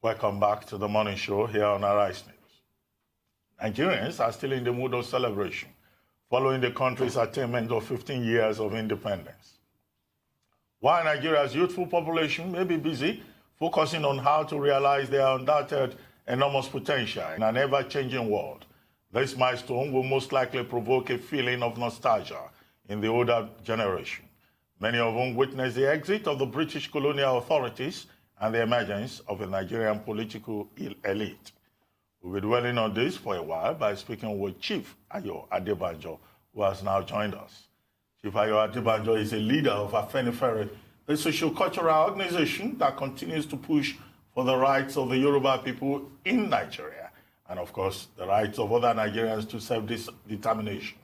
Welcome back to the morning show here on Arise News. Nigerians are still in the mood of celebration following the country's attainment of 15 years of independence. While Nigeria's youthful population may be busy focusing on how to realize their undoubted enormous potential in an ever-changing world, this milestone will most likely provoke a feeling of nostalgia in the older generation, many of whom witnessed the exit of the British colonial authorities and the emergence of a Nigerian political elite. We'll be dwelling on this for a while by speaking with Chief Ayo Adebanjo, who has now joined us. Chief Ayo Adebanjo is a leader of Afenifere, a socio-cultural organization that continues to push for the rights of the Yoruba people in Nigeria, and of course, the rights of other Nigerians to self-determination.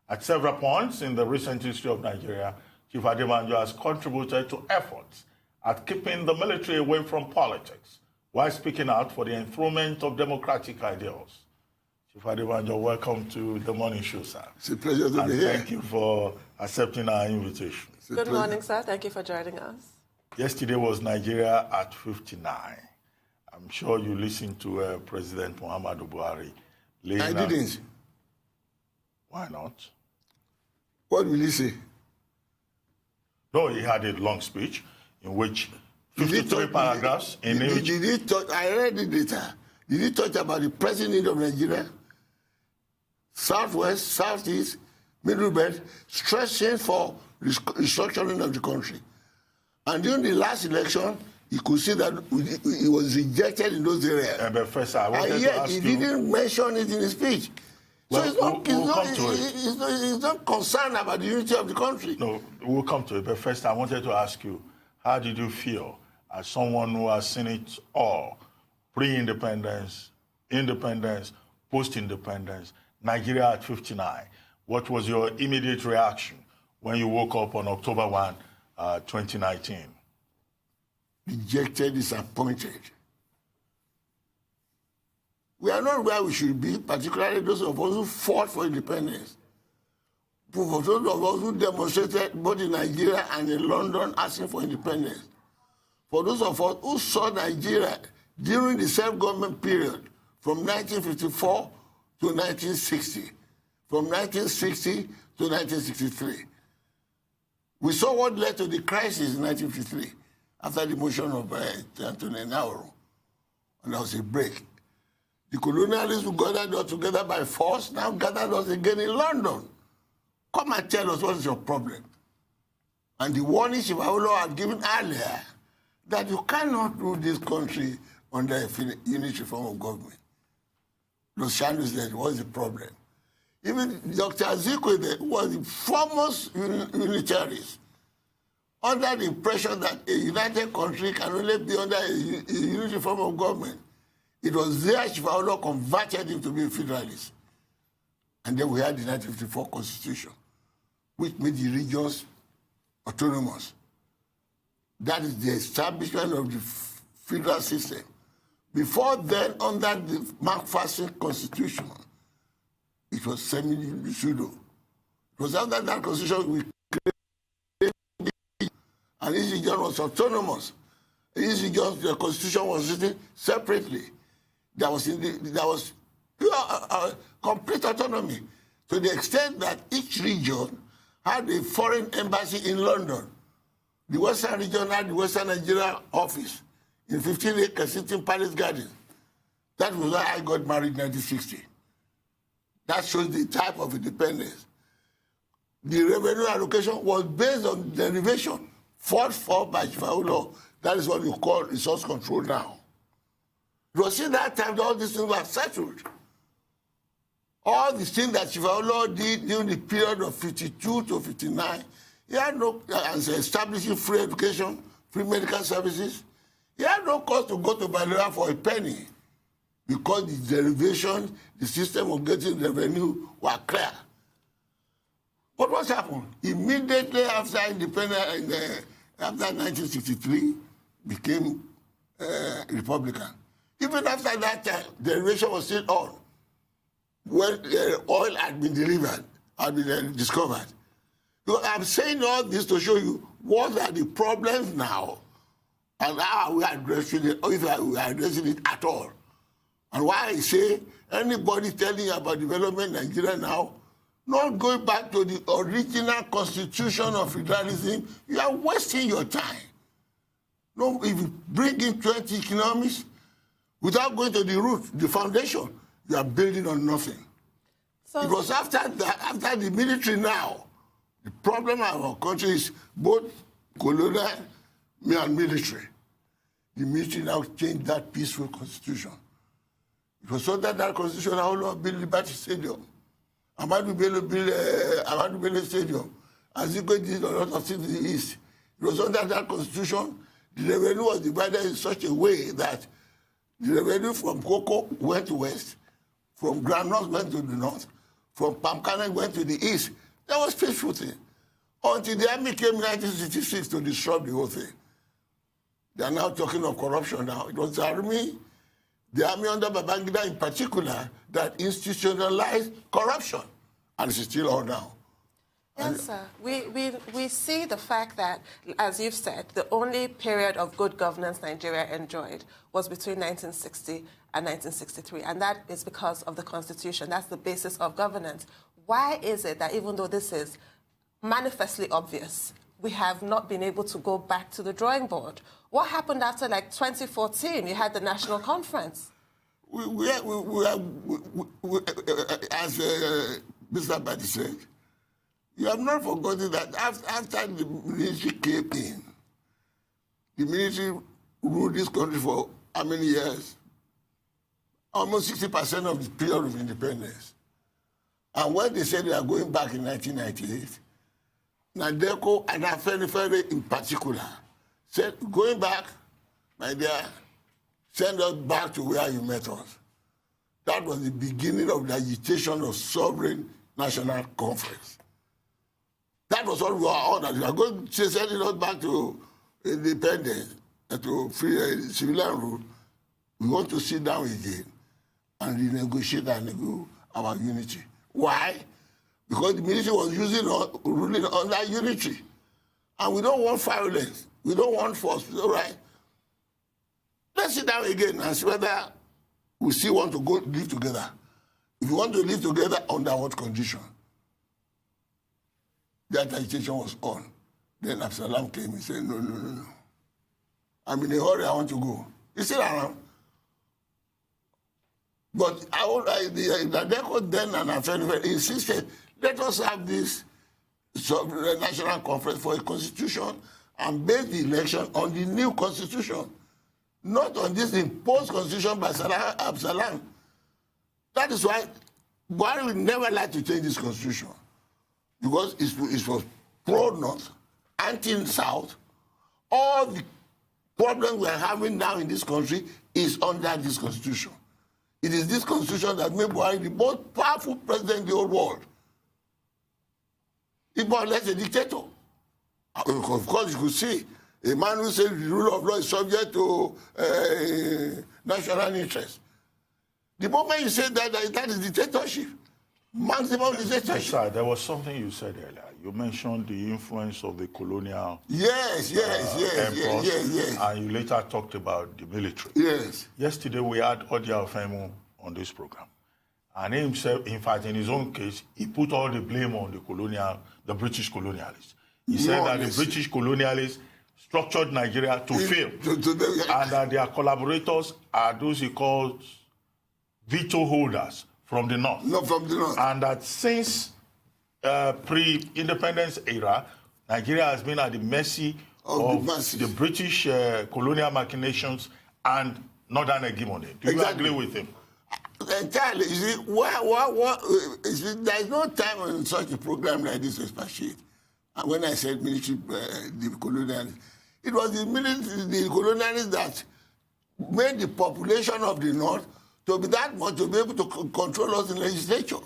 At several points in the recent history of Nigeria, Chief Adebanjo has contributed to efforts at keeping the military away from politics, while speaking out for the enthronement of democratic ideals. Chief Adebanjo, welcome to the morning show, sir. It's a pleasure to be here. Thank you for accepting our invitation. Good morning, sir. Thank you for joining us. Yesterday was Nigeria at 59. I'm sure you listened to President Muhammadu Buhari. I didn't. Why not? What will he say? No, he had a long speech in which 53 paragraphs. I read the data. Did he talk about the present need of Nigeria? Southwest, Southeast, Middle Belt, stressing for restructuring of the country. And during the last election, you could see that he was rejected in those areas. But first, I wanted and to yet ask he you, didn't mention it in his speech. Well, so he's not concerned about the unity of the country. No, we'll come to it. But first, I wanted to ask you, how did you feel as someone who has seen it all, pre-independence, independence, post-independence, Nigeria at 59? What was your immediate reaction when you woke up on October 1, 2019? Rejected, disappointed. We are not where we should be, particularly those of us who fought for independence. For those of us who demonstrated both in Nigeria and in London asking for independence. For those of us who saw Nigeria during the self-government period from 1954 to 1960, from 1960 to 1963. We saw what led to the crisis in 1953 after the motion of Anthony Nauru. And there was a break. The colonialists who gathered us together by force now gathered us again in London. Come and tell us what is your problem. And the warning Chief Awolowo had given earlier that you cannot rule this country under a unitary form of government. Those shadows said, what is the problem? Even Dr. Azikiwe, who was the foremost unitarist, under the impression that a united country can only be under a unitary form of government, it was there Chief Awolowo converted him to be a federalist. And then we had the 1954 Constitution, which made the regions autonomous. That is the establishment of the federal system. Before then, under the Macpherson Constitution, it was semi-pseudo. It was under that Constitution we created, and each region was autonomous. Each region, the Constitution was written separately. There was pure, complete autonomy, to the extent that each region had a foreign embassy in London. The Western region had the Western Nigeria office in 15 acres sitting Palace Gardens. That was why I got married in 1960. That shows the type of independence. The revenue allocation was based on derivation, fought for by Chief Awolowo. That is what we call resource control now. It was in that time that all these things were settled. All the things that Chief Awolowo did during the period of 52 to 59, he had no, as establishing free education, free medical services, he had no cost to go to Balewa for a penny because the derivation, the system of getting revenue were clear. But what happened? Immediately after independence, after 1963, became Republican. Even after that time, derivation was still on. When oil had been delivered, had been discovered. So I'm saying all this to show you what are the problems now And how are we addressing it, or if we are addressing it at all? And why I say anybody telling you about development in Nigeria now, not going back to the original constitution of federalism, you are wasting your time. No, if you bring in 20 economics without going to the root, the foundation, you are building on nothing. So, because after the military now, the problem of our country is both colonial and military. The military now changed that peaceful constitution. It was under that constitution how long build Liberty Stadium. Ahmadu Bello Stadium. Azikwe did a lot of things in the East. It was under that constitution. The revenue was divided in such a way that the revenue from cocoa went to west, from groundnuts went to the north, from palm kernel went to the east. That was peaceful thing. Until the army came in 1966 to disrupt the whole thing. They are now talking of corruption now. It was the army under Babangida in particular, that institutionalized corruption. And it's still on now. Yes, sir. We see the fact that, as you've said, the only period of good governance Nigeria enjoyed was between 1960 and 1963, and that is because of the Constitution. That's the basis of governance. Why is it that even though this is manifestly obvious, we have not been able to go back to the drawing board? What happened after, like, 2014? You had the National Conference. As Mr. Badi said, you have not forgotten that after the military came in, the military ruled this country for how many years? Almost 60% of the period of independence. And when they said they are going back in 1998, Nadeko and Afenifere in particular said, going back, my dear, send us back to where you met us. That was the beginning of the agitation of sovereign national conference. That was all we were on. We are going to send us back to independence, to free civilian rule. We want to sit down again and renegotiate our unity. Why? Because the military was ruling under unity. And we don't want violence. We don't want force. All right? Let's sit down again and see whether we still want to go live together. If we want to live together, under what condition? That agitation was on. Then Absalom came and said, no. I'm in a hurry, I want to go. He's still around. But the then and Afenifere insisted, let us have this national conference for a constitution and base the election on the new constitution, not on this imposed constitution by Absalom. That is why Buhari would never like to change this constitution, because it was pro-North, anti-South. All the problems we are having now in this country is under this constitution. It is this constitution that made Buhari the most powerful president in the whole world. He more or less a dictator. Of course, you could see a man who says the rule of law is subject to national interest. The moment you say that is dictatorship. Maximum dictatorship. Sir, there was something you said earlier. You mentioned the influence of the colonial yes, and you later talked about the military. Yes. Yesterday we had Odia Ofemo on this program. And he himself, in fact, in his own case, he put all the blame on the British colonialists. He said that the British colonialists structured Nigeria to fail. And that their collaborators are those he calls veto holders from the north. Not from the north. And that since pre-independence era, Nigeria has been at the mercy of the British colonial machinations and northern hegemony. Do you agree with him? Entirely. You see, there is no time on such a program like this to expatiate. And when I said military, the colonialists, it was the colonialists that made the population of the north to be that much to be able to control us in legislature.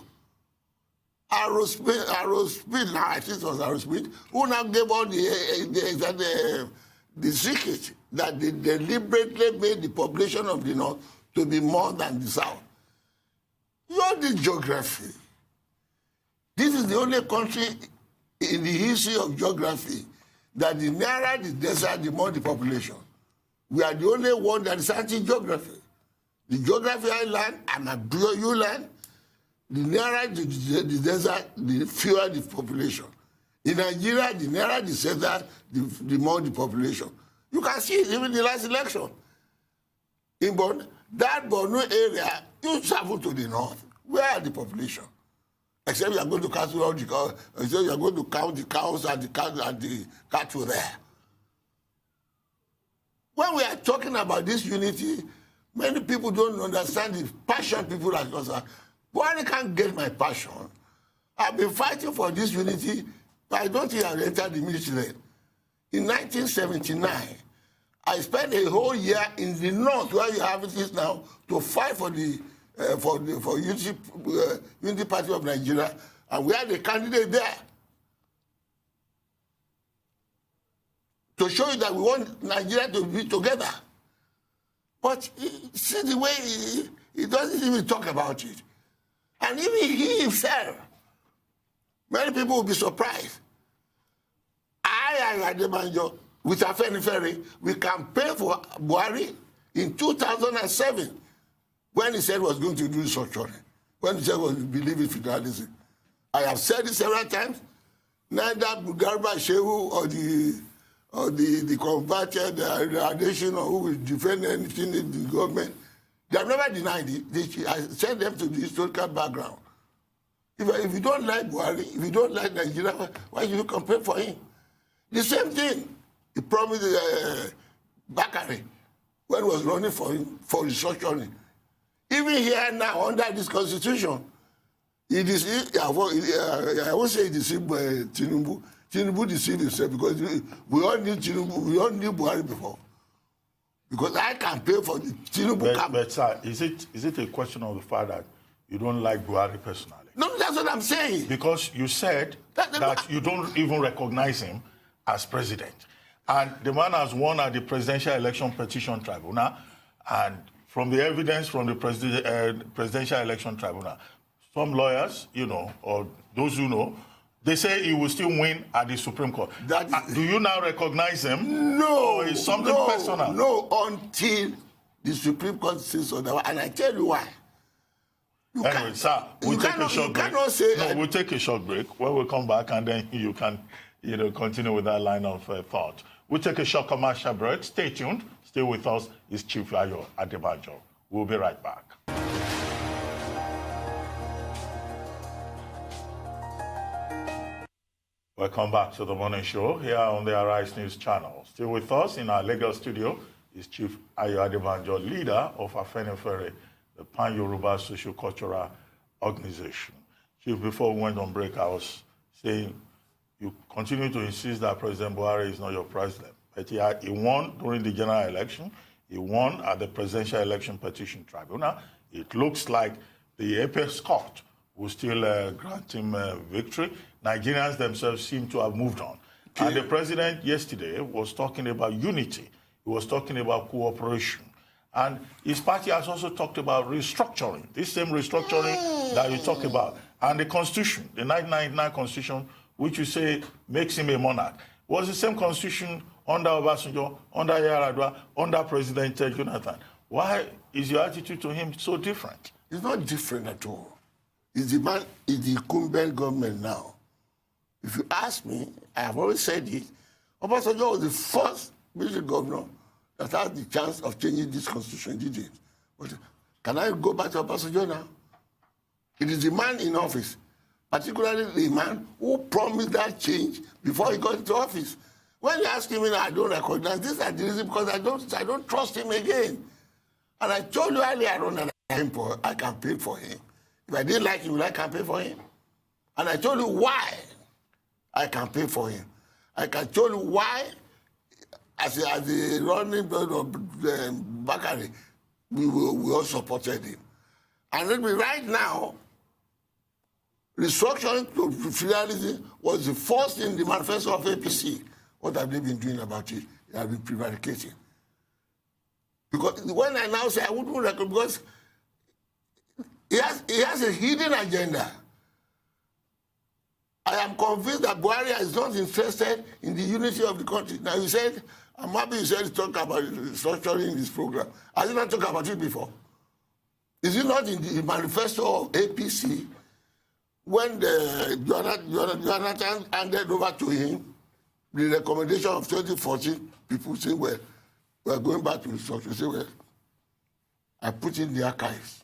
Aerospeed, now I think it was Aerospeed, who now gave all the secret that they deliberately made the population of the north to be more than the south. You know the geography. This is the only country in the history of geography that the nearer the desert, the more the population. We are the only one that is anti-geography. The geography I learn, and I'm sure you learn, the nearer the desert, the fewer the population. In Nigeria, the nearer the desert, the more the population. You can see it even in the last election. In that Borno area, you travel to the north. Where are the population? Except you are going to count all the cows, except you are going to count the cows and the cattle there. When we are talking about this unity, many people don't understand the passion people are concerned. Buhari can't get my passion. I've been fighting for this unity, but I don't think I've entered the military. In 1979, I spent a whole year in the north, where you have it now, to fight for the Unity Party of Nigeria, and we had a candidate there to show you that we want Nigeria to be together. But see the way he doesn't even talk about it. And even he himself, many people will be surprised. Ayo Adebanjo, with Afenifere, we campaigned for Buhari in 2007 when he said he was going to do restructuring, when he said he was believing federalism. I have said it several times. Neither Garba Shehu or the converted nation or who will defend anything in the government, they have never denied it. I sent them to the historical background. If you don't like Buhari, if you don't like Nigeria, why should you campaign for him? The same thing. He promised Buhari when he was running for him for restructuring. Even here now, under this constitution, I won't say he deceived Tinubu. Tinubu deceived himself because we all knew Tinubu, we all knew Buhari before. Because I campaigned for the Tinubu. But sir, is it a question of the fact that you don't like Buhari personally? No, that's what I'm saying. Because you said that you don't even recognize him as president. And the man has won at the Presidential Election Petition Tribunal. And from the evidence from the Presidential Election Tribunal, some lawyers, or those who know, they say he will still win at the Supreme Court. Do you now recognize him? No. Or is something personal? No, until the Supreme Court says otherwise. And I tell you why. Anyway, sir, we'll take a short break. We'll take a short break. When we come back, and then you can continue with that line of thought. We'll take a short commercial break. Stay tuned. Stay with us. It's Chief Ayo Adebanjo. We'll be right back. Welcome back to the morning show here on the Arise News channel. Still with us in our Lagos studio is Chief Ayo Adebanjo, leader of Afenifere, the Pan-Yoruba Socio-Cultural Organization. Chief, before we went on break, I was saying you continue to insist that President Buhari is not your president. But he won during the general election. He won at the Presidential Election Petition Tribunal. It looks like the apex court will still grant him victory. Nigerians themselves seem to have moved on. Okay. And the president yesterday was talking about unity. He was talking about cooperation. And his party has also talked about restructuring, this same restructuring that you talk about. And the Constitution, the 1999 Constitution, which you say makes him a monarch, was the same Constitution under Obasanjo, under Yar'Adua, under President Jonathan. Why is your attitude to him so different? It's not different at all. It's the incumbent government now. If you ask me, I have always said it, Obasanjo was the first military governor that had the chance of changing this constitution, did it? But can I go back to Obasanjo now? It is the man in office, particularly the man who promised that change before he got into office. When you ask him, I don't recognize this as the reason because I don't trust him again. And I told you earlier on that I campaigned for him. If I didn't like him, would I campaign for him? And I told you why I campaigned for him. I can tell you why, as the running bird of Buhari, we all supported him. And let me right now, restructuring to federalism was the first in the manifesto of APC. What have they been doing about it? They have been prevaricating. Because when I now say I wouldn't recognize, because he has a hidden agenda. I am convinced that Buhari is not interested in the unity of the country. Now, you said I'm happy you said talk about structuring in this program. Has he not talked about it before? Is it not in the manifesto of APC when Jonathan handed over to him the recommendation of 2014, people say, well, we're going back to the structure. Say, well, I put in the archives.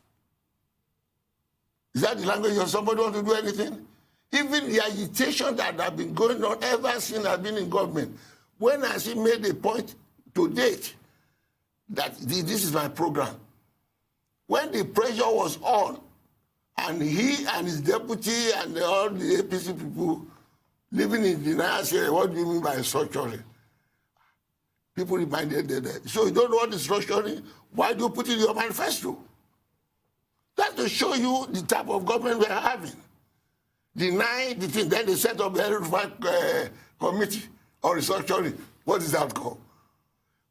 Is that the language of somebody want to do anything? Even the agitation that have been going on ever since I've been in government, when I see made a point to date that this is my program, when the pressure was on, and he and his deputy and all the APC people living in denial say, what do you mean by structuring? People reminded them that. So you don't know what is structuring? Why do you put it in your manifesto? That's to show you the type of government we are having. Deny the thing, then they set up the committee on restructuring. What is the outcome?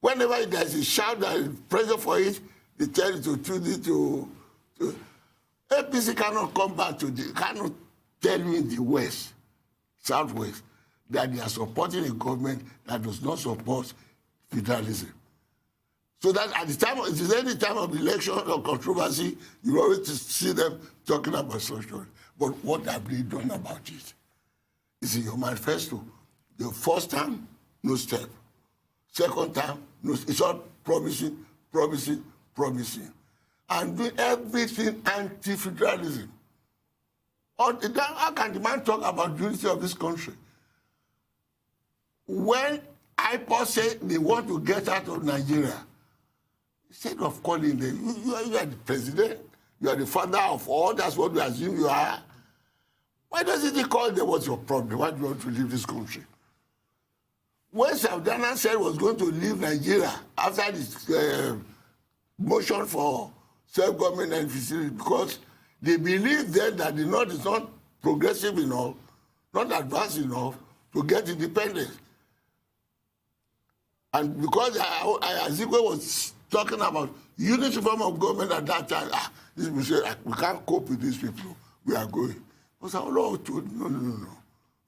Whenever there's a shout and pressure for it, they tell you to choose it to APC cannot come back cannot tell you in the West, Southwest, that they are supporting a government that does not support federalism. So that at the time, if there's any time of election or controversy, you always see them talking about structuring. But what have they done about it? It's in your manifesto. The first time, no step. Second time, no. It's all promising, promising, promising. And doing everything anti-federalism. How can the man talk about the unity of this country? When IPOB said they want to get out of Nigeria, instead of calling them, you are the president, you are the father of all, that's what we assume you are. Why doesn't he call them, what's your problem? Why do you want to leave this country? When Saudana said he was going to leave Nigeria after this motion for self-government and facility, because they believe then that the North is not progressive enough, not advanced enough to get independence. And because Azikwe was talking about unity form of government at that time, these people said, we can't cope with these people, we are going. I said, no. You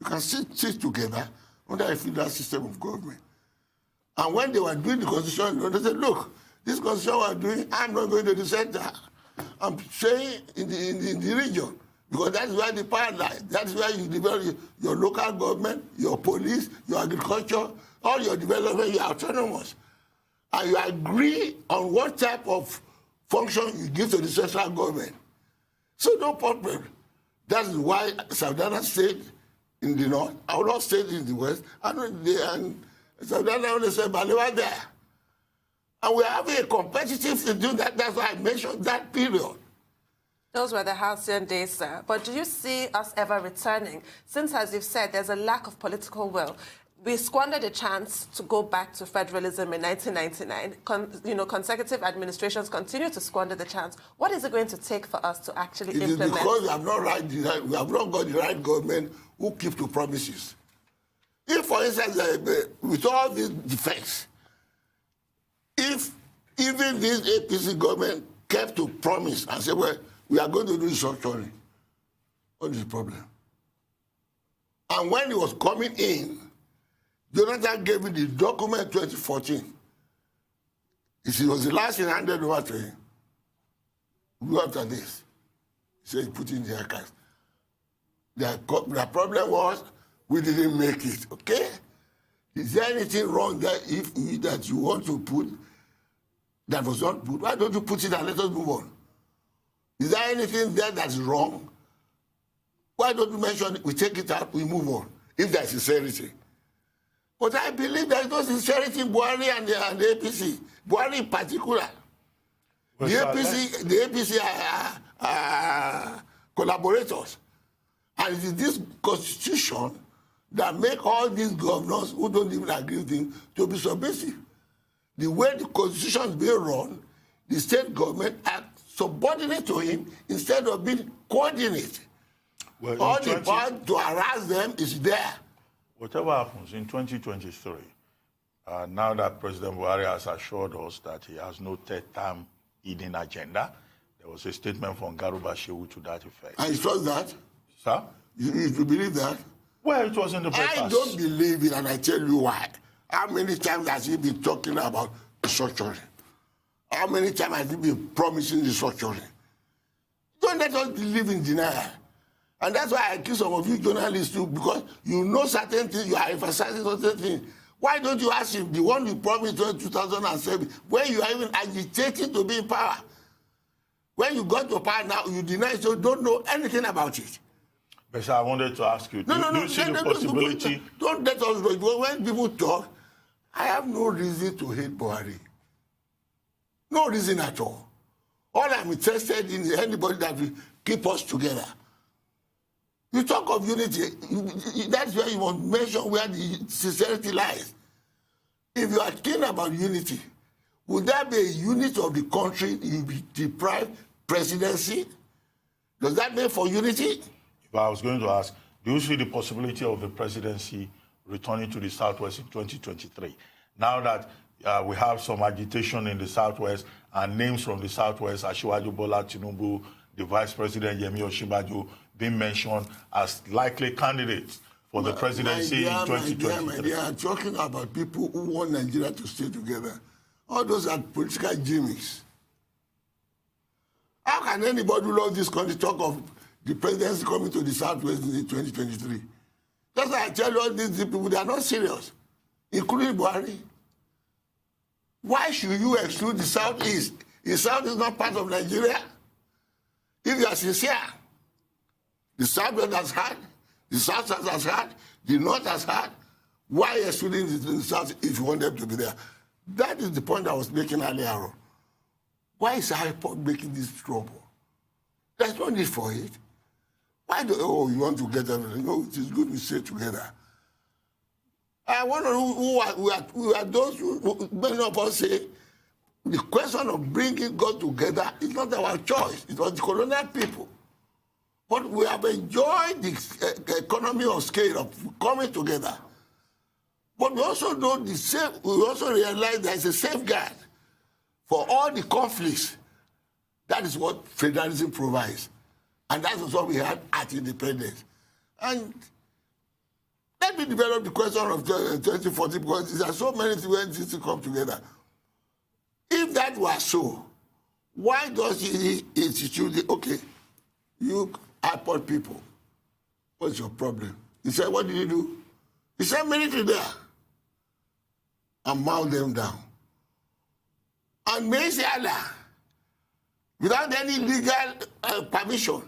can sit together under a federal system of government. And when they were doing the constitution, they said, look, this constitution we are doing, I'm not going to the center. I'm staying in the region, because that's where the power lies. That's where you develop your local government, your police, your agriculture, all your development, you're autonomous. And you agree on what type of function you give to the central government. So no problem. That's why Saudana stayed in the north, I will not stay in the west, and Saudana only said, Balewa there. And we're having a competitive to do that. That's why I mentioned that period. Those were the halcyon days, sir. But do you see us ever returning? Since, as you've said, there's a lack of political will. We squandered a chance to go back to federalism in 1999. Consecutive administrations continue to squander the chance. What is it going to take for us to actually implement? It is because we have not got the right government who keep to promises. If, for instance, with all these defects, if even this APC government kept to promise and say, well, we are going to do structuring, what is the problem? And when he was coming in, Jonathan gave me the document 2014. It was the last thing handed over to him. Go after this. He said he put in the archives. The problem was we didn't make it, okay? Is there anything wrong there that you want to put that was not put? Why don't you put it and let us move on? Is there anything there that's wrong? Why don't you mention it? We take it out, we move on, if there's sincerity. But I believe there is no sincerity in Buhari and the APC. Buhari in particular. The APC are collaborators. And it is this constitution that make all these governors who don't even agree with him to be submissive. The way the constitution is being run, the state government are subordinate to him instead of being coordinated. Well, all the power to harass them is there. Whatever happens in 2023, now that President Buhari has assured us that he has no third-term hidden agenda, there was a statement from Garuba Shehu to that effect. And you trust that? Sir? You believe that? Well, it was in the papers. I don't believe it, and I tell you why. How many times has he been talking about restructuring? How many times has he been promising restructuring? Don't let us live in denial. And that's why I accuse some of you journalists too, because you know certain things, you are emphasizing certain things. Why don't you ask him, the one you promised in 2007, when you are even agitating to be in power? When you got to power now, you deny, so don't know anything about it. But sir, I wanted to ask you, do you see the possibility? Don't let us, when people talk, I have no reason to hate Buhari. No reason at all. All I'm interested in is anybody that will keep us together. You talk of unity, that's where you must mention where the sincerity lies. If you are keen about unity, would there be a unit of the country in the deprived presidency? Does that mean for unity? If I was going to ask, do you see the possibility of the presidency returning to the Southwest in 2023? Now that we have some agitation in the Southwest and names from the Southwest, Asiwaju Bola Tinubu, the Vice President Yemi Osinbajo, being mentioned as likely candidates for the presidency in 2023. They are talking about people who want Nigeria to stay together. All those are political gimmicks. How can anybody who loves this country talk of the presidency coming to the Southwest in 2023? That's why I tell you all these people, they are not serious, including Buhari. Why should you exclude the Southeast? The South is not part of Nigeria. If you are sincere, the Southwest has had, the South has had, the North has had. Why excluding the South if you want them to be there? That is the point I was making earlier on. Why is IPOB making this trouble? There's no need for it. Why do you want to get everything? No, it is good we stay together. I wonder who are those who many of us say the question of bringing God together is not our choice. It was the colonial people. But we have enjoyed the economy of scale of coming together. But we also know we also realize there is a safeguard for all the conflicts. That is what federalism provides. And that is what we had at independence. And let me develop the question of 2040 because there are so many things when things come together. If that was so, why does he institute okay, you IPOB people, what's your problem? He said, what did he do? He said, military there. And mount them down. And Macy Allah, without any legal permission,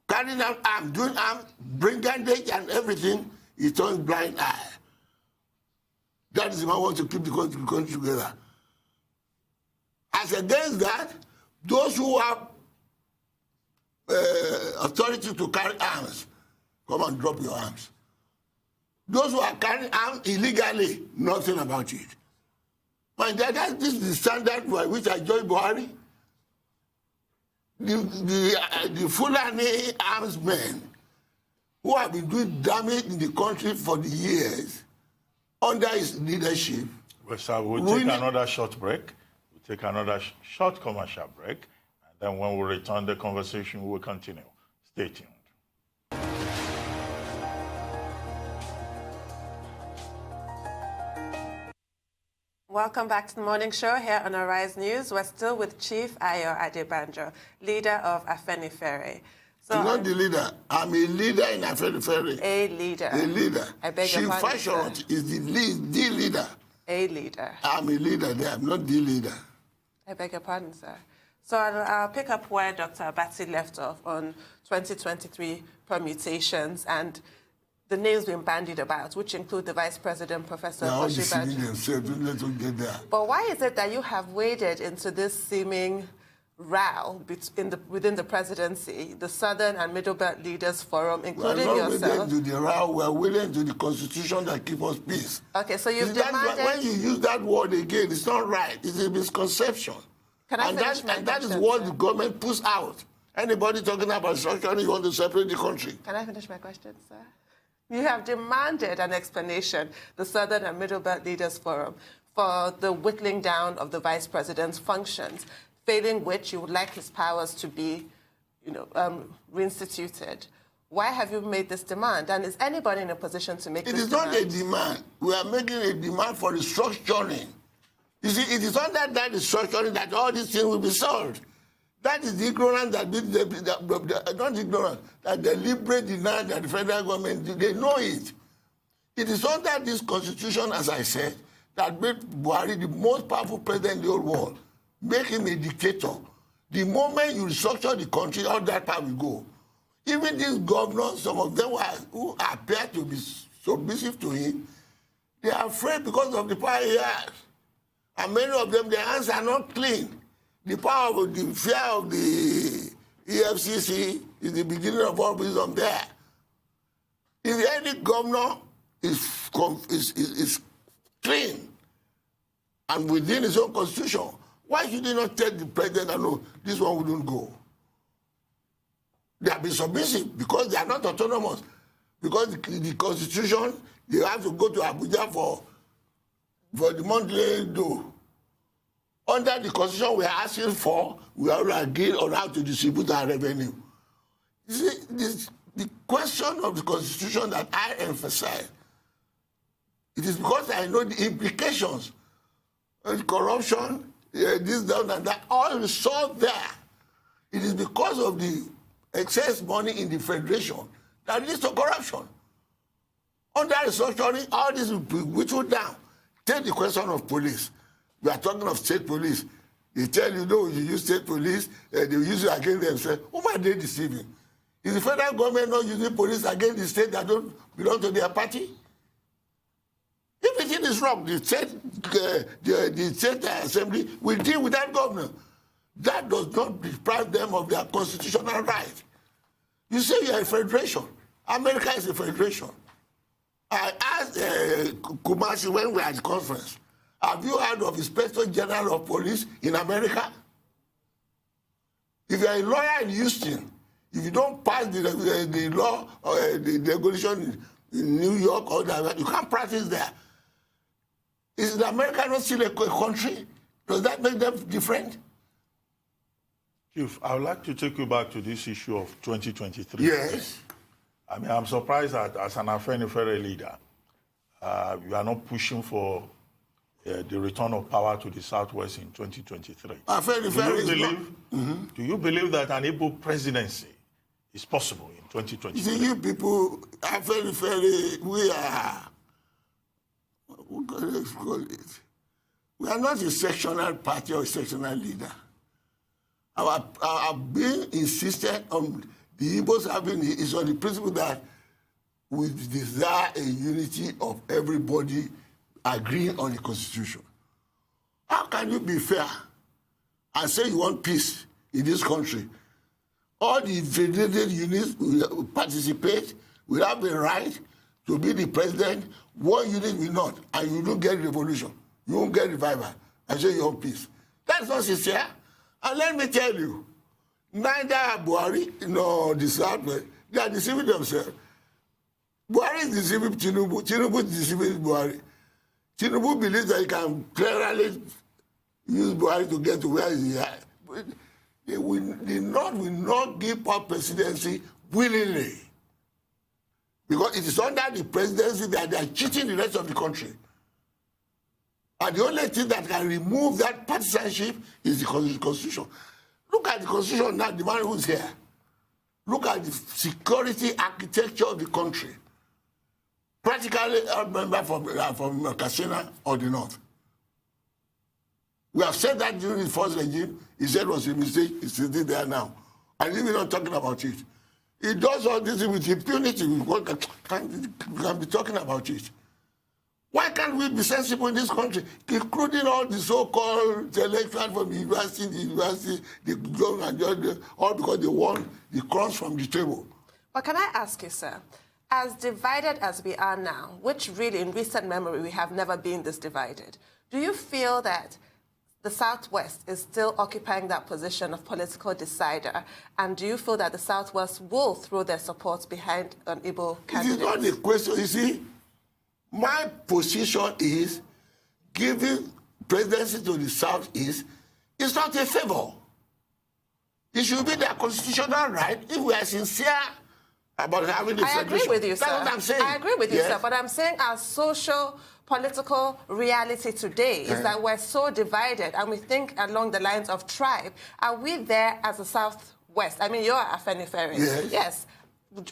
carrying out arms, doing arms, brigandage and everything, he turns blind eye. That is the man who wants to keep the country together. As against that, those who have authority to carry arms, come and drop your arms. Those who are carrying arms illegally, nothing about it. My dad, this is the standard by which I joined Buhari. The Fulani arms men who have been doing damage in the country for the years under his leadership. Well, sir, we'll take another short break. We'll take another short commercial break. And then when we return, the conversation will continue. Stay tuned. Welcome back to the morning show here on Arise News. We're still with Chief Ayo Adebanjo, leader of Afenifere. So I'm not the leader. I'm a leader in Afenifere. A leader. A leader. I beg your pardon, Chief Fashion is the leader. A leader. I'm a leader there. I'm not the leader. I beg your pardon, sir. So I'll pick up where Dr. Abati left off on 2023 permutations and the names being bandied about, which include the Vice President, Professor Osinbajo. But why is it that you have waded into this seeming row within the presidency, the Southern and Middle Belt Leaders Forum, including yourself? We're not wading to the row, we're wading to the Constitution that keeps us peace. Okay, so you've demanded... When you use that word again, it's not right. It's a misconception. Can I finish my question, that is what the government puts out. Anybody talking about structure, you want to separate the country. Can I finish my question, sir? You have demanded an explanation, the Southern and Middle Belt Leaders Forum, for the whittling down of the Vice President's functions, failing which you would like his powers to be, reinstituted. Why have you made this demand? And is anybody in a position to make this demand? It is not a demand. We are making a demand for restructuring. You see, it is under that restructuring that all these things will be solved. That is the ignorance that not ignorance, that deliberate denial that the federal government, they know it. It is under this constitution, as I said, that made Buhari the most powerful president in the whole world. Make him a dictator. The moment you restructure the country, all that power will go. Even these governors, some of them who appear to be submissive to him, they are afraid because of the power he has. And many of them, their hands are not clean. The power of the fear of the EFCC is the beginning of all wisdom there. If any governor is clean and within his own constitution, why should he not tell the president that no, this one wouldn't go? They have been submissive because they are not autonomous. Because the constitution, they have to go to Abuja for the monthly due. Under the constitution we are asking for, we are agreed on how to distribute our revenue. You see, the question of the constitution that I emphasize, it is because I know the implications of corruption, this, that, and that, all resolved there. It is because of the excess money in the federation that leads to corruption. Under restructuring, all this will be whittled down. Take the question of police. We are talking of state police. They tell you, no, you use state police, they use it against themselves. Who are they deceiving? Is the federal government not using police against the state that don't belong to their party? Everything is wrong. The state assembly will deal with that governor. That does not deprive them of their constitutional right. You say you are a federation. America is a federation. I asked Kumasi when we were at the conference, have you heard of Inspector General of Police in America? If you are a lawyer in Houston, if you don't pass the law or the regulation in New York or that, you can't practice there. Is America not still a country? Does that make them different? Chief, I would like to take you back to this issue of 2023. Yes. I mean, I'm surprised that as an Afenifere leader, you are not pushing for the return of power to the Southwest in 2023. Do you believe that an IPOB presidency is possible in 2023? See, you people, Afenifere, we are, what can I call it? We are not a sectional party or a sectional leader. Our being insistent on the Igbos having is on the principle that we desire a unity of everybody agreeing on the Constitution. How can you be fair and say you want peace in this country? All the federated units will participate, will have the right to be the president. One unit will not, and you don't get revolution. You won't get revival, and say you want peace. That's not sincere. And let me tell you, neither Buhari nor the Southwest, they are deceiving themselves. Buhari is deceiving Tinubu. Tinubu is deceiving Buhari. Tinubu believes that he can clearly use Buhari to get to where he is. The North will not give up presidency willingly. Because it is under the presidency that they are cheating the rest of the country. And the only thing that can remove that partisanship is the Constitution. Look at the Constitution now, the man who's here. Look at the security architecture of the country. Practically, I remember from Katsina or the North. We have said that during the first regime, he said it was a mistake, it's still there now. And we're not talking about it. He does all this with impunity. We can be talking about it. Why can't we be sensible in this country, including all the so-called intellectuals from the university, the government, all because they want the crumbs from the table? But can I ask you, sir, as divided as we are now, which really in recent memory we have never been this divided, do you feel that the Southwest is still occupying that position of political decider? And do you feel that the Southwest will throw their support behind an Igbo candidate? It is not a question, you see. My position is giving presidency to the Southeast is not a favor. It should be their constitutional right. If we are sincere about having the I agree with you, sir. That's what I'm saying. I agree with you, Yes. sir. But I'm saying our social political reality today is that we're so divided and we think along the lines of tribe. Are we there as a Southwest? I mean, you're Afenifere. Yes. Yes.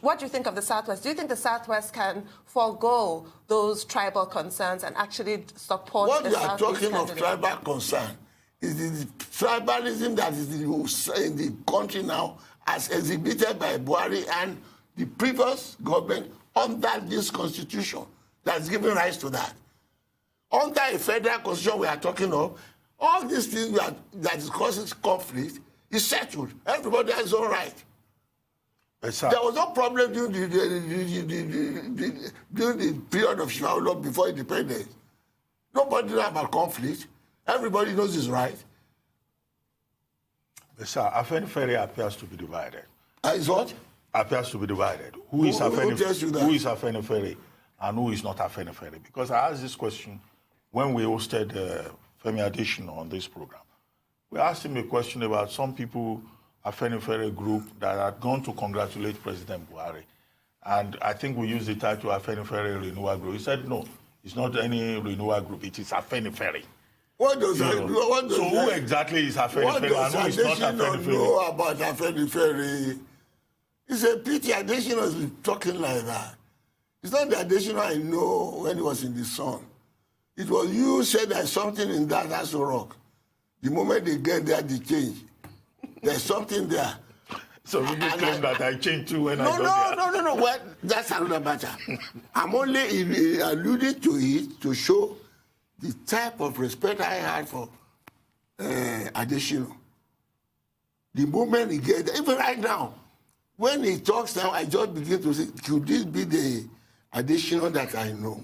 What do you think of the Southwest? Do you think the Southwest can forego those tribal concerns and actually support what the you are Southeast talking of candidate? tribal concern is the tribalism that is in the country now as exhibited by Buhari and the previous government under this constitution that's giving rise to that. Under a federal constitution we are talking of, all these things that causes conflict is settled. Everybody has his own right. Yes, There was no problem during the period of Shawlo before independence. Nobody knew about conflict. Everybody knows his right. Yes, sir. Afenifere appears to be divided. Is what? Appears to be divided. Who tells you that? Who is Afenifere and who is not Afenifere? Because I asked this question when we hosted Femi Adesina on this program. We asked him a question about some people, Afenifere group, that had gone to congratulate President Buhari. And I think we used the title Afenifere Renewal Group. He said, no, it's not any renewal group, it is Afenifere. What does who exactly is Afenifere and who is not Afenifere? Know about Afenifere? It's a pity Adesina has been talking like that. It's not the Adesina I know when he was in the sun. It was you said there's something in that has to rock. The moment they get there, they change. There's something there. So you claim that I changed too when I got there? No. Well, that's another matter. I'm only alluding to it to show the type of respect I had for Adesina. The moment he gets there, even right now, when he talks now, I just begin to say, could this be the Adesina that I know?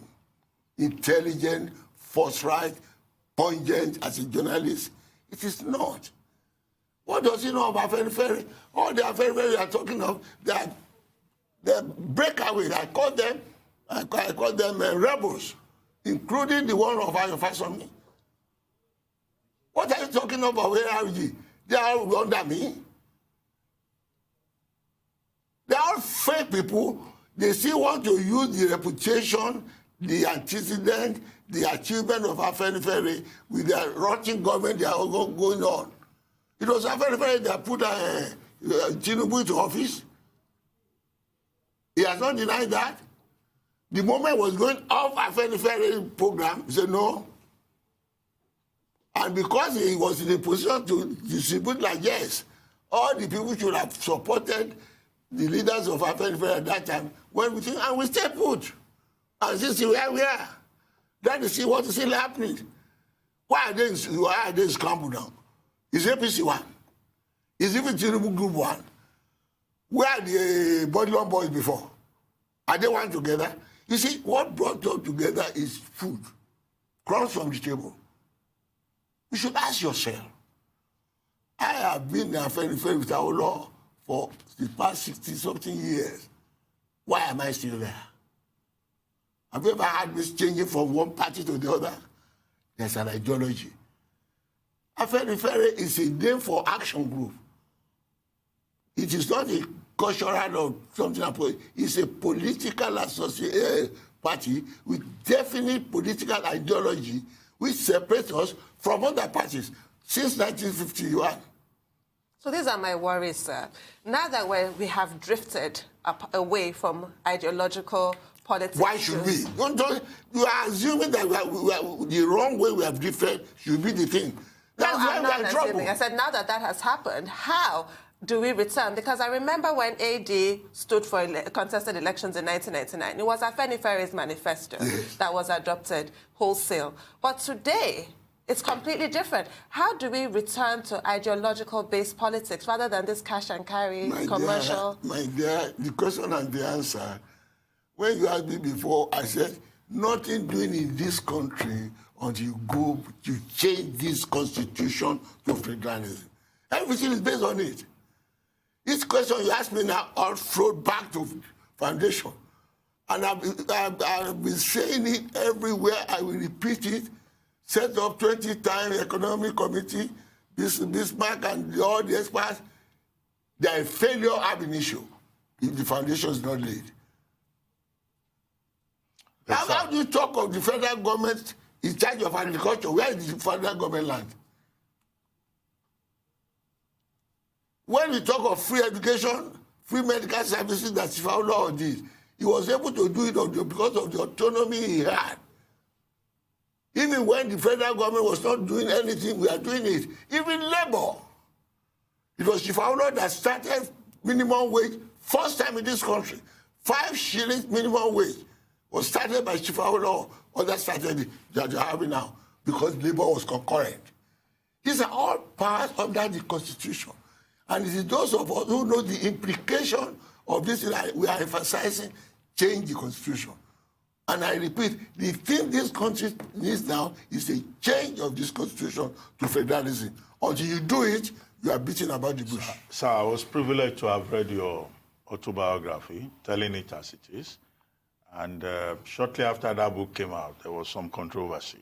Intelligent, forthright, pungent as a journalist. It is not. What does he know about Afenifere? All the Afenifere you are talking of, they're breakaways. I call them rebels, including the one of Ayo Adebanjo. What are you talking about? Where are you? They are all under me. They are all fake people. They still want to use the reputation, the antecedent, the achievement of Afenifere with their rotting government they are going on. It was Afenifere that put Tinubu into office. He has not denied that. The moment was going off Afenifere program, he said no. And because he was in a position to distribute like yes, all the people should have supported the leaders of Afenifere at that time. When we think, and we stay put. And see where we are. Then to see what is still happening. Why are they scrambled now? Is APC one? Is even Tinubu Group one? Where are the Bodilon boys before? Are they one together? You see, what brought them together is food. Crumbs from the table. You should ask yourself. I have been in Afenifere with our law for the past 60-something years. Why am I still there? Have you ever had this changing from one party to the other? There's an ideology. Afenifere is a name for action group. It is not a cultural or something. It's a political party with definite political ideology which separates us from other parties since 1951. So these are my worries, sir. Now that we have drifted away from ideological politics. Why should we? You are assuming that the wrong way we have drifted should be the thing. That's why we are in trouble. I said, now that has happened, how do we return? Because I remember when AD stood for contested elections in 1999, it was Afenifere's manifesto that was adopted wholesale. But today, it's completely different. How do we return to ideological-based politics rather than this cash and carry commercial? My dear, the question and the answer, when you asked me before, I said, nothing doing in this country until you go to change this constitution to federalism. Everything is based on it. This question you ask me now, I'll throw back to foundation. And I've been saying it everywhere. I will repeat it. Set up 20-time economic committee, Bismarck and all the experts. They are a failure ab initio. if the foundation is not laid. How do you talk of the federal government in charge of agriculture? Where is the federal government land? When we talk of free education, free medical services that Chief did, he was able to do it because of the autonomy he had. Even when the federal government was not doing anything, we are doing it. Even labor. It was Chief that started minimum wage first time in this country. 5 shillings minimum wage was started by Chief others started it that you're having now because labor was concurrent. These are all parts under the Constitution. And it is those of us who know the implication of this that we are emphasizing change the Constitution. And I repeat, the thing this country needs now is a change of this Constitution to federalism. Until you do it, you are beating about the bush. Sir, I was privileged to have read your autobiography, telling it as it is. And shortly after that book came out, there was some controversy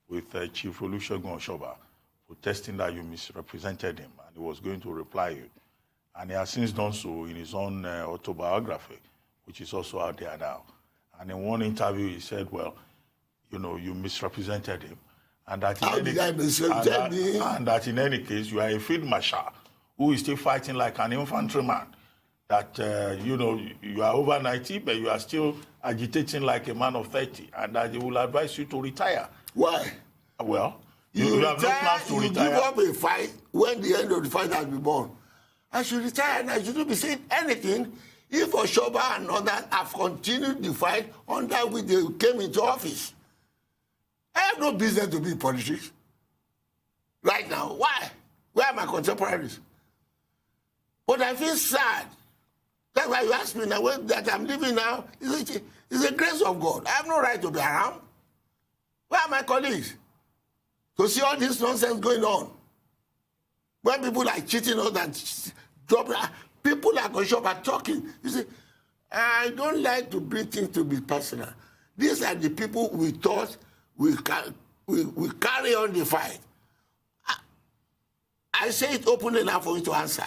with Chief Olusegun Oshoba protesting that you misrepresented him and he was going to reply you. And he has since done so in his own autobiography, which is also out there now. And in one interview, he said, well, you know, you misrepresented him. And that, in any case, you are a field marshal who is still fighting like an infantryman. That, you know, you are over 90, but you are still agitating like a man of 30. And that he will advise you to retire. Why? Well, you have no plans to retire. You give up a fight when the end of the fight has been born. I should retire and I shouldn't be saying anything if Oshoba and others have continued the fight under which they came into office. I have no business to be in politics. Right now. Why? Where are my contemporaries? But I feel sad. That's why you ask me now, that I'm living now, it's a grace of God. I have no right to be around. Where are my colleagues? To see all this nonsense going on. When people are cheating us and dropping, people like Oshoba are talking. You see, I don't like to bring things to be personal. These are the people we thought we carry on the fight. I say it openly now for you to answer.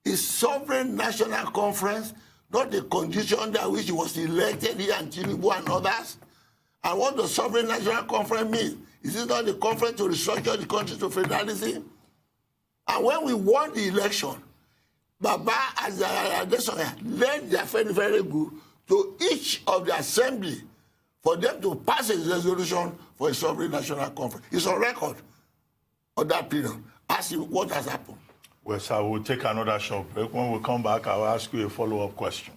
Is sovereign national conference not the condition under which he was elected here and Tinubu and others? And what does sovereign national conference mean? Is it not the conference to restructure the country to federalism? And when we won the election, Baba as led their very good to each of the assembly for them to pass a resolution for a sovereign national conference. It's on record of that period. Ask him what has happened. Well, sir, we'll take another short break. When we come back, I'll ask you a follow-up question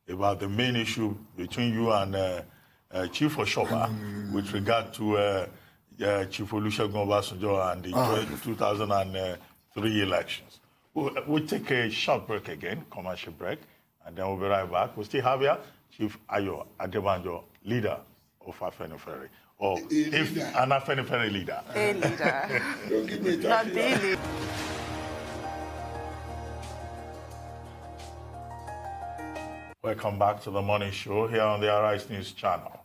about the main issue between you and Chief Oshoba with regard to Chief Olusegun Obasanjo and the 2003 elections. We'll take a short break again, commercial break, and then we'll be right back. We'll still have here Chief Ayo Adebanjo, leader of Afenifere, or if an Afenifere leader. A leader. Don't give me that. Not the leader. Welcome back to the morning show here on the Arise News channel.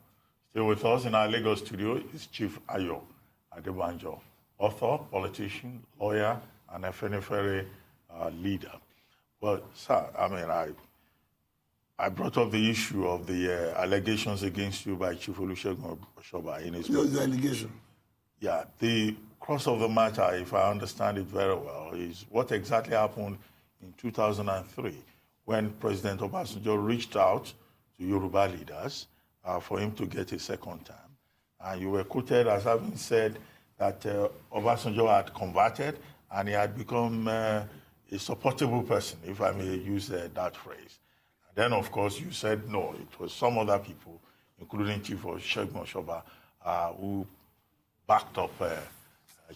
Still with us in our Lagos studio is Chief Ayo Adebanjo, author, politician, lawyer, and Afenifere leader. Well, sir, I mean, I brought up the issue of the allegations against you by Chief Olusegun Oshoba in his book. What's the allegation? Yeah, the crux of the matter, if I understand it very well, is what exactly happened in 2003 when President Obasanjo reached out to Yoruba leaders for him to get a second term. And you were quoted as having said that Obasanjo had converted and he had become a supportable person, if I may use that phrase. And then, of course, you said no, it was some other people, including Chief Olusegun Oshoba, who backed up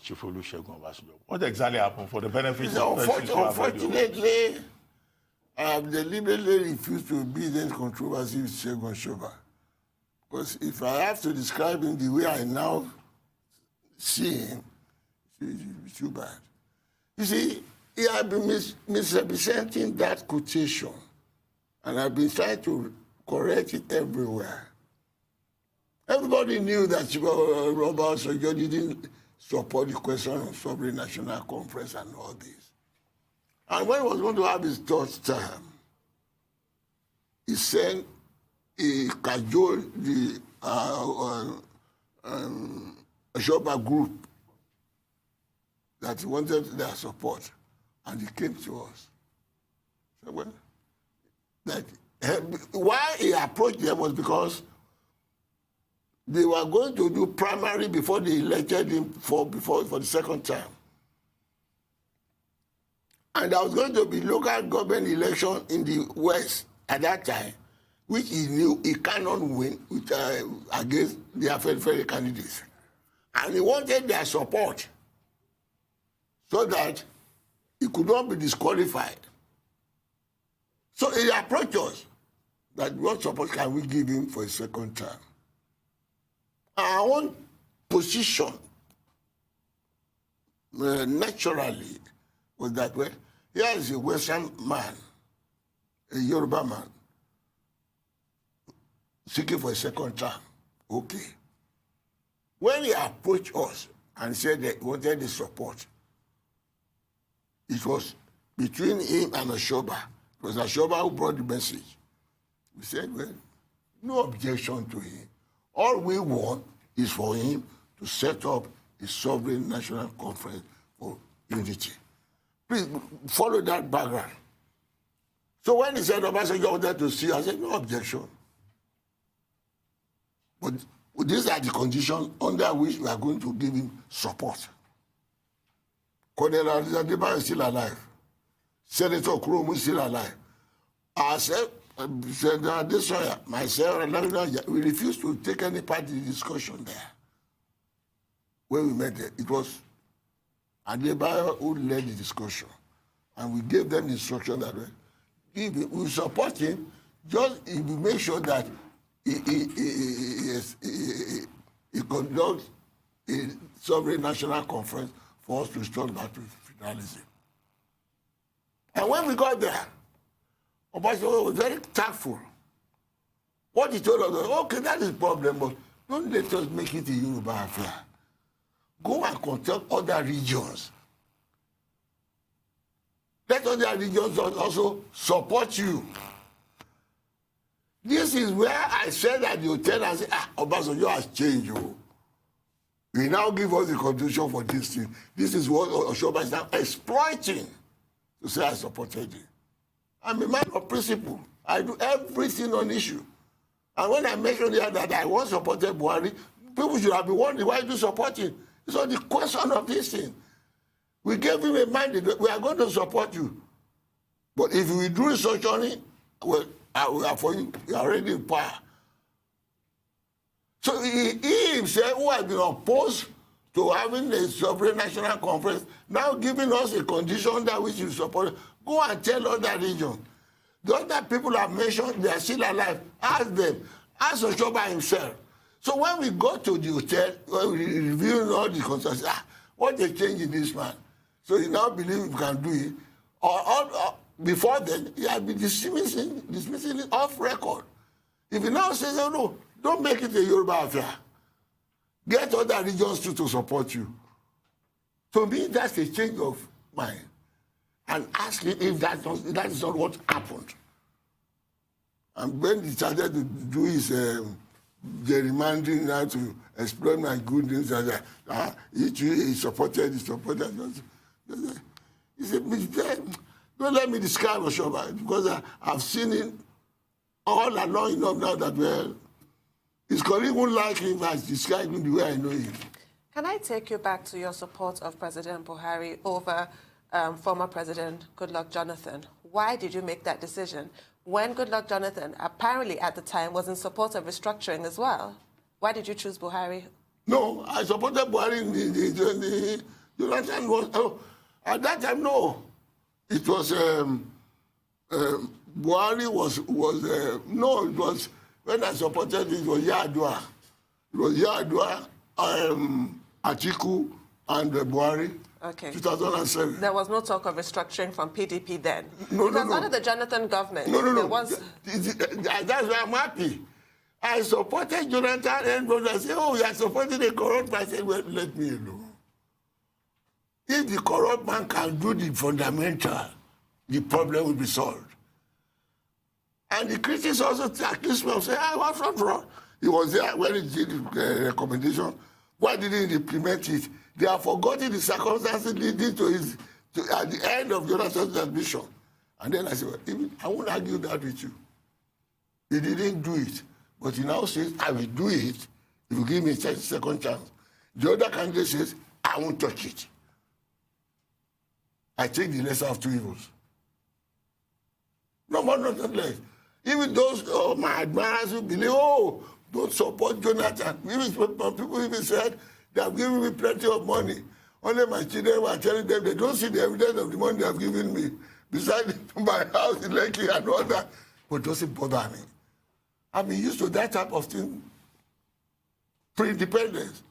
Chief Olusegun Obasanjo. What exactly happened for the benefit of persons who have read your books? Unfortunately, I have deliberately refused to be in controversy with Segun Oshoba. Because if I have to describe him the way I now see him, it's too bad. You see, he had been misrepresenting that quotation, and I've been trying to correct it everywhere. Everybody knew that Robert Obasanjo didn't support the question of sovereign national conference and all this. And when he was going to have his third term, he sent a cajole the Ashoba group that he wanted their support, and he came to us. So, well, that, why he approached them was because they were going to do primary before they elected him for the second time. And there was going to be local government election in the West at that time, which he knew he cannot win against their fellow candidates. And he wanted their support so that he could not be disqualified. So he approached us that what support can we give him for a second term? Our own position naturally was that, well, here is a Western man, a Yoruba man, seeking for a second term. Okay. When he approached us and said that he wanted the support, it was between him and Ashoba. It was Ashoba who brought the message. We said, well, no objection to him. All we want is for him to set up a sovereign national conference for unity. Please follow that background. So when he said Obasanjo wanted to see, I said, no objection. But these are the conditions under which we are going to give him support. Colonel Adebanjo is still alive. Senator Kuromu is still alive. Ourselves, Senator Adesoya, myself, and we refused to take any part in the discussion there. When we met there, it was Adebanjo who led the discussion. And we gave them the instruction that we support him, just if we make sure that he conducts a sovereign national conference for us to restore back to federalism. And when we got there, Obasanjo was very tactful. What he told us was, okay, that is a problem, but don't let us make it a Yoruba affair. Go and contact other regions. Let other regions also support you. This is where I said at the hotel, I said, Obasanjo has changed you. We now give us the contribution for this thing. This is what Ashoba is now exploiting to say I supported you. I'm a man of principle. I do everything on issue. And when I mentioned here that I once supported Buhari, people should have been wondering why you support him. It's on the question of this thing. We gave him a mandate. We are going to support you. But if you withdraw restructuring, well, we are for you. You are already in power. So he himself, who has been opposed to having a sovereign national conference, now giving us a condition that we should support. Go and tell other regions. The other people have mentioned, they are still alive. Ask them. Ask Ashoba himself. So when we go to the hotel, when we reviewing all the concerns, what a change in this man. So he now believes we can do it. Or before then, he had been dismissing it off record. If he now says, oh, no, don't make it a Yoruba affair. Get other regions to support you. To me, that's a change of mind. And ask him if that is not what happened. And when he started to do his gerrymandering now to exploit my good news, he supported. He said, don't let me describe Ashoba, because I've seen him all along enough now that, well, his colleague won't like him as described him the way I know him. Can I take you back to your support of President Buhari over former President Goodluck Jonathan? Why did you make that decision when Goodluck Jonathan apparently at the time was in support of restructuring as well? Why did you choose Buhari? No, I supported Buhari in the Jonathan was, at that time, no. It was, Buhari was no, it was, when I supported it was Yar'Adua. It was Yar'Adua, Atiku, and Buhari. Okay. 2007. There was no talk of restructuring from PDP then. No, because under the Jonathan government, there was. That's why I'm happy. I supported Jonathan, and when I say, oh, you are supporting a corrupt man, I said, well, let me alone. If the corrupt man can do the fundamental, the problem will be solved. And the critics also accused me of saying, what's not wrong? He was there when he did the recommendation. Why didn't he implement it? They have forgotten the circumstances leading to his, at the end of Jonathan's admission. And then I said, well, I won't argue that with you. He didn't do it. But he now says, I will do it if you give me a second chance. The other candidate says, I won't touch it. I take the lesser of two evils. No more, not less. Even those my admirers who believe, oh, don't support Jonathan. Even people even said, they have given me plenty of money. Only my children were telling them they don't see the evidence of the money they have given me. Besides my house in Lekki and all that. But it doesn't bother me. I've been used to that type of thing pre-independence.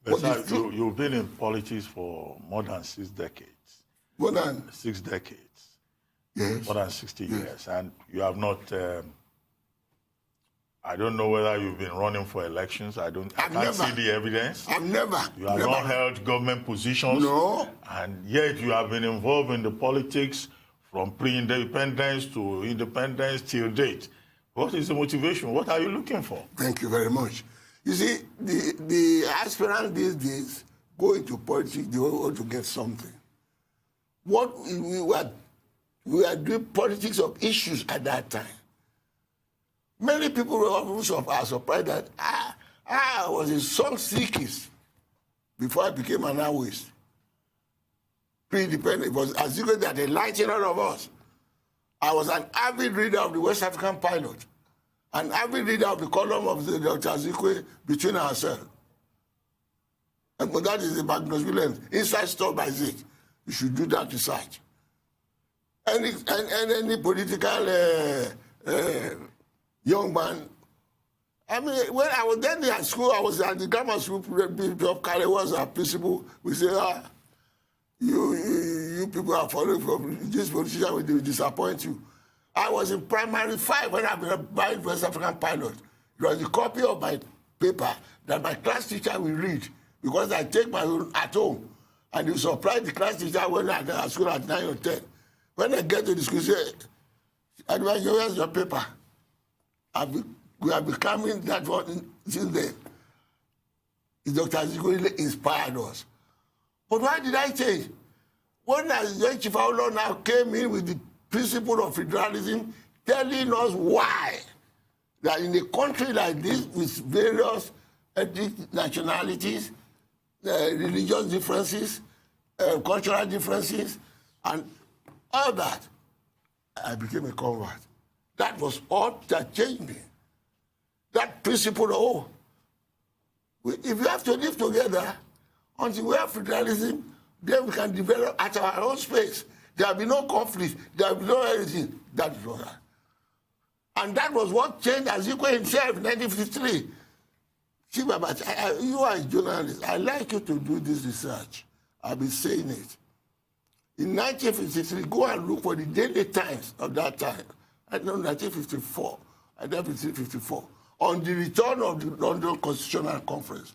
But you've been in politics for more than 6 decades. More than? 6 decades. Yes. More than 60 years. And you have not, I don't know whether you've been running for elections. I can't see the evidence. I've never. You have not held government positions. No. And yet you have been involved in the politics from pre-independence to independence till date. What is the motivation? What are you looking for? Thank you very much. You see, the aspirants these days go into politics, they want to get something. What we were doing politics of issues at that time. Many people are surprised that I was a song seekist before I became an Aoist. Pre-independent, it was as if that enlightened all of us. I was an avid reader of the West African Pilot, an avid reader of the column of the Dr. Azikwe, Between Ourselves. And that is the Magnus Williams, Inside Story by Zik. You should do that research. Any political young man. I mean, when I was then at school, I was at the grammar school, Bishop Kale was our principal. We say, you people are following from this politician will disappoint you. I was in primary 5 when I was buying West African Pilot. It was a copy of my paper that my class teacher will read because I take my own at home. And you supply the class teacher when I at school at 9 or 10. When I get to the school, say, Adebanjo, where's your paper? We are becoming that one since then. Dr. Azikwe inspired us. But why did I change? When Chief Aolo now came in with the principle of federalism, telling us why that in a country like this, with various ethnic nationalities, religious differences, cultural differences, and all that, I became a convert. That was all that changed me. That principle, if we have to live together, until we have federalism, then we can develop at our own space. There will be no conflict. There will be no anything. That is all. And that was what changed Azikwe himself in 1953. See, Baba, you are a journalist. I like you to do this research. I've been saying it. In 1953, go and look for the Daily Times of that time. I know 1954, 1954, on the return of the London Constitutional Conference.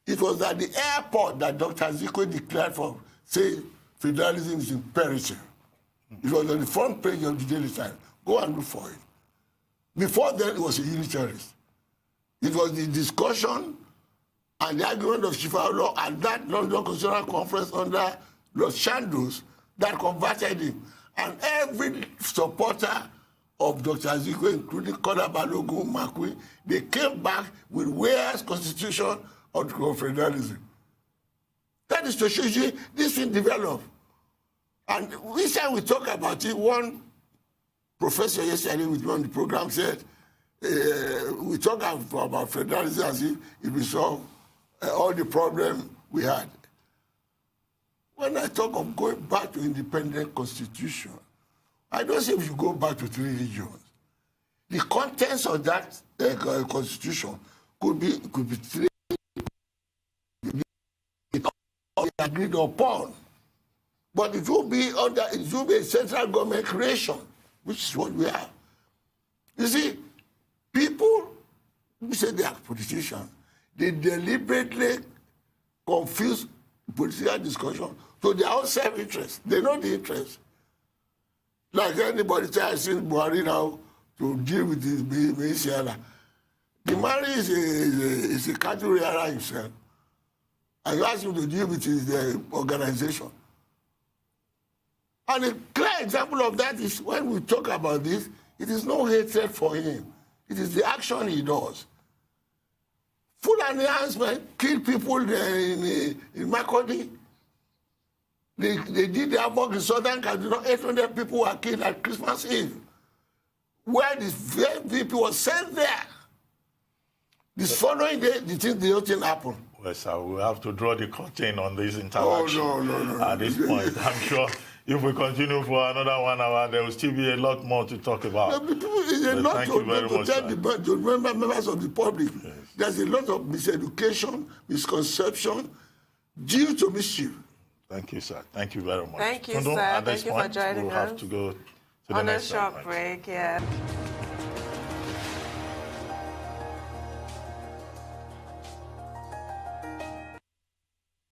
It was at the airport that Dr. Azikwe declared for, say, federalism is imperative. It was on the front page of the Daily Times. Go and look for it. Before then, it was a unitarist. It was the discussion and the argument of Chief Aolo at that London Constitutional Conference under Los Chandos that converted him. And every supporter of Dr. Azikwe, including Koda Balogun, Makwi, they came back with Ware's constitution of federalism. That is to show you this thing developed. And we said we talk about it. One professor yesterday with me on the program said, we talk about federalism as if it will solve all the problems we had. When I talk of going back to independent constitution, I don't say we should go back to 3 regions. The contents of that constitution could be 3 agreed upon. But it will be a central government creation, which is what we have. You see, people who say they are politicians, they deliberately confuse political discussion to their own self-interest. They know the interest. like anybody asking Buhari now to deal with his Mesiana. The man is a cattle rearer himself. And you ask him to deal with his organization. And a clear example of that is when we talk about this, it is no hatred for him. It is the action he does. Full enhancement, kill people in Makodi. They did their work in Southern Kaduna. 800 people were killed at Christmas Eve. Where the VP was sent there. This following day, the whole thing happened. Well, sir, we have to draw the curtain on this interaction. Oh, no. At this point, I'm sure if we continue for another 1 hour, there will still be a lot more to talk about. It's a lot to tell members of the public. Yes. There's a lot of miseducation, misconception, due to mischief. Thank you, sir. Thank you very much. Thank you, Tundu, sir. at this Thank you point, for joining we'll us. have to go to the on next a short segment. break, yeah.